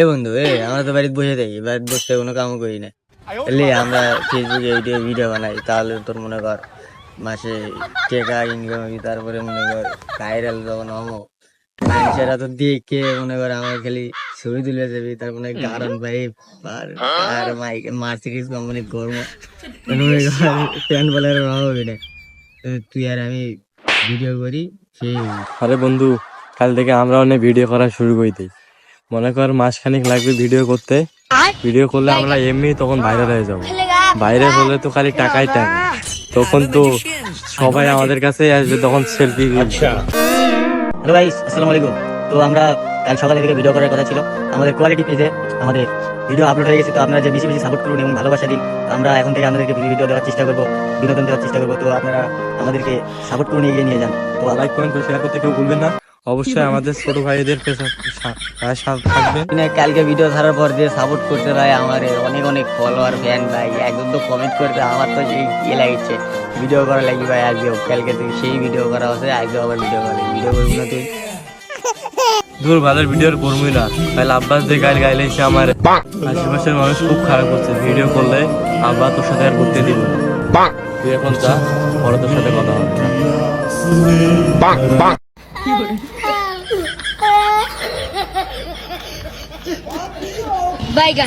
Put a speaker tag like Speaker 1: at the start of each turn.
Speaker 1: এ বন্ধু আমরা তো বাড়িতে বসে থাকি, বাড়িতে বসে কোনো কামও করি না। এলে আমরা ফেসবুকে ভিডিও বানাই, তাহলে তোর মনে কর মাসে টাকা ইনকাম হবে। তারপরে মনে কর ভাইরাল যখন হবো, মানুষেরা তো দেখে মনে কর আমার খালি ছবি তুলে যাবি। তার মানে কারণ ভাই আর মার্সিডিজ কোম্পানির গরম মনে কর প্যান্ট বলার অভাব হবে না। তুই আর আমি ভিডিও করি সেই।
Speaker 2: আরে বন্ধু, কাল থেকে আমরা অনেক ভিডিও করা শুরু করে দিই। মনে কর মাসখানেক লাগবে ভিডিও করতে। ভিডিও করলে আমরা এমনি তখন ভাইরাল হয়ে যাবো। ভাইরাল হলে তো খালি টাকাই টাকা, তখন তো সবাই আমাদের কাছে আসবে, তখন সেলফি।
Speaker 1: হ্যালো গাইস, আসসালামু আলাইকুম। তো আমরা কাল সকালে থেকে ভিডিও করার কথা ছিল। আমাদের কোয়ালিটি পেজে আমাদের ভিডিও আপলোড হয়ে গেছে। তো আপনারা যে বেশি বেশি সাপোর্ট করুন এবং ভালোবাসা দিন। আমরা এখন থেকে আপনাদেরকে ভিডিও দেওয়ার চেষ্টা করবো, বিনোদন দেওয়ার চেষ্টা করবো। তো আপনারা আমাদেরকে সাপোর্ট করুন, এগিয়ে নিয়ে যান। তো
Speaker 2: লাইক কমেন্ট শেয়ার করতে কেউ ভুলবেন না। অবশ্যই আমাদের ছোট ভাইদের সাথে থাকবেন।
Speaker 1: কালকে ভিডিও ছাড়ার পর যে সাপোর্ট করতে ভাই আমার অনেক অনেক ফলোয়ার ফ্যান ভাই, একদম তো কমেন্ট করতে আমার তো সেই ইয়ে লাগছে ভিডিও করা লাগবে ভাই। আজকেও কালকে থেকে সেই ভিডিও করা হচ্ছে, আজকেও আবার ভিডিও করা ভিডিও করবো না তুই
Speaker 2: দূর ভালোর ভিডিওর করবই না। তাহলে আব্বাস দিয়ে গাইল গাইলে এসে আমার আশেপাশের মানুষ খুব খারাপ করছে। ভিডিও করলে আব্বা তোর সাথে আর ঘুরতে দিব না। তুই এখন যা, পরে তোর সাথে কথা হবে।
Speaker 3: বাইগান।